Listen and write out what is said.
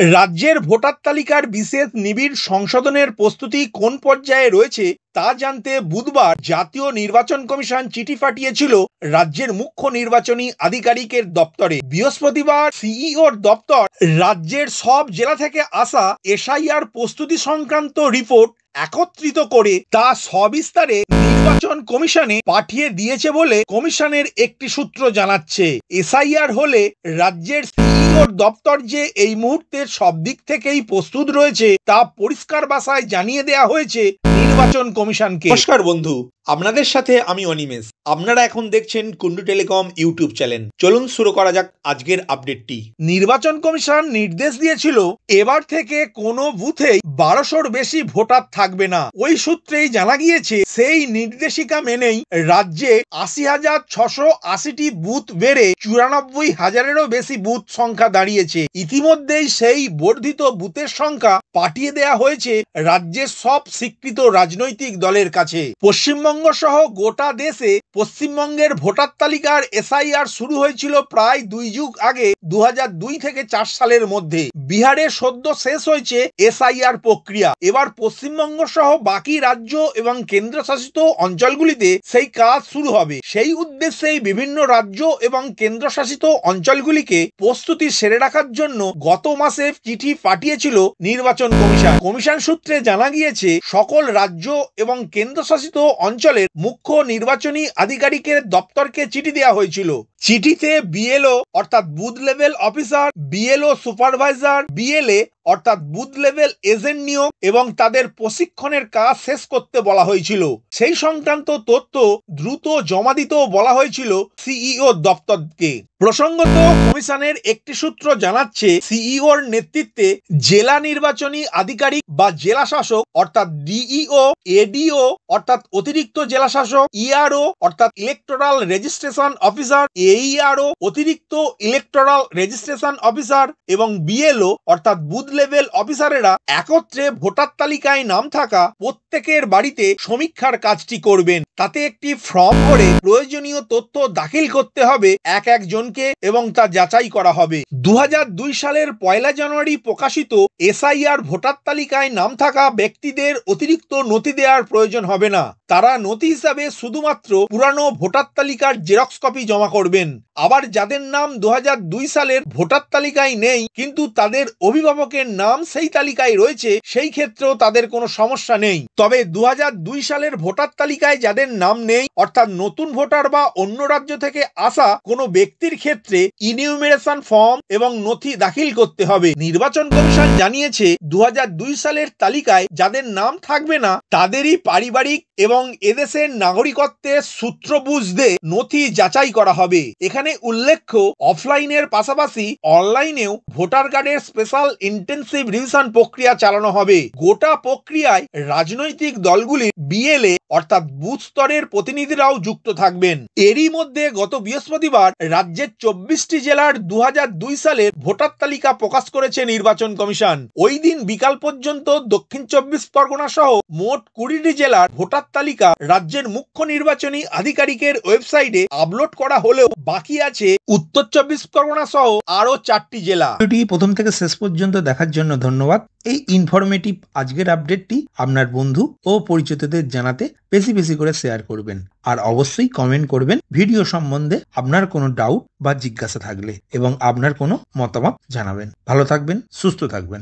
রাজ্যের ভোটার তালিকার বিশেষ নিবিড় সংশোধনের প্রস্তুতি কোন পর্যায়ে রয়েছে তা জানতে বুধবার জাতীয় নির্বাচন কমিশন চিঠি পাঠিয়েছিল রাজ্যের মুখ্য নির্বাচনী আধিকারিকের দপ্তরে। বৃহস্পতিবার সিইওর দপ্তর রাজ্যের সব জেলা থেকে আসা এসআইআর প্রস্তুতি সংক্রান্ত রিপোর্ট একত্রিত করে তা সবিস্তারে নির্বাচন কমিশনে পাঠিয়ে দিয়েছে বলে কমিশনের একটি সূত্র জানাচ্ছে। এসআইআর হলে রাজ্যের সিইওর দপ্তর যে এই মুহূর্তে সব দিক থেকেই প্রস্তুত রয়েছে তা পরিষ্কার ভাষায় জানিয়ে দেওয়া হয়েছে নির্বাচন কমিশনকে। নমস্কার বন্ধু, আপনাদের সাথে আমি অনিমেষ। আপনারা এখন দেখছেন কুন্ডু টেলিকম ইউটিউব চ্যানেল। চলুন শুরু করা যাক আজকের আপডেটটি। নির্বাচন কমিশন নির্দেশ দিয়েছিল এবার থেকে কোনো বুথেই 1200-র বেশি ভোটার থাকবে না। ওই সূত্রেই জানা গিয়েছে সেই নির্দেশিকা মেনেই রাজ্যে 80,680টি বুথ বেড়ে 94,000-এরও বেশি বুথ সংখ্যা দাঁড়িয়েছে। ইতিমধ্যেই সেই বর্ধিত বুথের সংখ্যা পাঠিয়ে দেওয়া হয়েছে রাজ্যের সব স্বীকৃত রাজনৈতিক দলের কাছে। পশ্চিমবঙ্গ সহ গোটা দেশে পশ্চিমবঙ্গের ভোটার তালিকার এসআইআর শুরু হয়েছিল প্রায় 2 যুগ আগে 2002 থেকে 4 সালের মধ্যে। বিহারে সদ্য শেষ হয়েছে এসআইআর প্রক্রিয়া। এবার পশ্চিমবঙ্গ সহ বাকি রাজ্য এবং কেন্দ্রশাসিত অঞ্চলগুলিতে সেই কাজ শুরু হবে। সেই উদ্দেশ্যেই বিভিন্ন রাজ্য এবং কেন্দ্রশাসিত অঞ্চলগুলিকে প্রস্তুতি সেরে রাখার জন্য গত মাসে চিঠি পাঠিয়েছিল নির্বাচন কমিশন। কমিশন সূত্রে জানা গিয়েছে সকল রাজ্য এবং কেন্দ্রশাসিত অঞ্চলের মুখ্য নির্বাচনী আধিকারিকের দপ্তরকে চিঠি দেওয়া হয়েছিল। চিঠিতে বিএলও অর্থাৎ booth level officer, BLO supervisor, BLA অর্থাৎ বুথ লেভেল এজেন্ট নিয়োগ এবং তাদের প্রশিক্ষণের কাজ শেষ করতে বলা হয়েছিল। সেই সংক্রান্ত তথ্য দ্রুত জমা দিতেও বলা হয়েছিল সিইও দপ্তরকে। প্রসঙ্গত, কমিশনের একটি সূত্র জানাচ্ছে সিইওর নেতৃত্বে জেলা নির্বাচনী আধিকারিক বা জেলা শাসক অর্থাৎ ডিইও, এডিও অর্থাৎ অতিরিক্ত জেলা শাসক, ইআরও অর্থাৎ ইলেকটোরাল রেজিস্ট্রেশন অফিসার, এইআরও অতিরিক্ত ইলেকটোরাল রেজিস্ট্রেশন অফিসার এবং বিএলও অর্থাৎ বুথ লেভেল অফিসারেরা একত্রে ভোটার তালিকায় নাম থাকা প্রত্যেকের বাড়িতে সমীক্ষার কাজটি করবেন। তাতে একটি ফর্ম ভরে প্রয়োজনীয় তথ্য দাখিল করতে হবে এক একজনকে এবং তা যাচাই করা হবে। 2002 সালের 1 জানুয়ারি প্রকাশিত এসআইআর ভোটার তালিকায় নাম থাকা ব্যক্তিদের অতিরিক্ত নথি দেওয়ার প্রয়োজন হবে না। তারা নথি হিসাবে শুধুমাত্র পুরানো ভোটার তালিকার জেরক্স কপি জমা করবেন। আবার যাদের নাম 2002 সালের ভোটার তালিকায় নেই কিন্তু তাদের অভিভাবকের নাম সেই তালিকায় রয়েছে, সেই ক্ষেত্রেও তাদের কোনো সমস্যা নেই। তবে 2002 সালের ভোটার তালিকায় যাদের নাম নেই অর্থাৎ নতুন ভোটার বা অন্য রাজ্য থেকে আসা কোনো ব্যক্তির ক্ষেত্রে ইনিউমেরেশন ফর্ম এবং নথি দাখিল করতে হবে। নির্বাচন কমিশন জানিয়েছে 2002 সালের তালিকায় যাদের নাম থাকবে না তাদেরই পারিবারিক এবং এদেশের নাগরিকত্বের সূত্র বুঝতে নথি যাচাই করা হবে। এখানে উল্লেখ্য, অফলাইনের পাশাপাশি অনলাইনেও ভোটার কার্ডের স্পেশাল ইন্টেনসিভ রিভিশন প্রক্রিয়া চালানো হবে। গোটা প্রক্রিয়ায় রাজনৈতিক দলগুলির বিএলএ অর্থাৎ বুথ স্তরের প্রতিনিধিরাও যুক্ত থাকবেন। এরই মধ্যে গত বৃহস্পতিবার রাজ্যের 24টি জেলার 2002 সালের ভোটার তালিকা প্রকাশ করেছে নির্বাচন কমিশন। ওই দিন বিকাল পর্যন্ত দক্ষিণ 24 পরগনা সহ মোট 20টি জেলার ভোটার তালিকা রাজ্যের মুখ্য নির্বাচনী আধিকারিকের ওয়েবসাইটে আপলোড করা হলেও বাকি আছে উত্তর 24 পরগনা সহ আরো 4টি জেলা। ভিডিওটি প্রথম থেকে শেষ পর্যন্ত দেখার জন্য ধন্যবাদ। এই ইনফরমেটিভ আজকের আপডেটটি আপনার বন্ধু ও পরিচিতদের জানাতে বেশি বেশি করে শেয়ার করবেন আর অবশ্যই কমেন্ট করবেন ভিডিও সম্বন্ধে আপনার কোনো ডাউট বা জিজ্ঞাসা থাকলে এবং আপনার কোনো মতামত জানাবেন। ভালো থাকবেন, সুস্থ থাকবেন।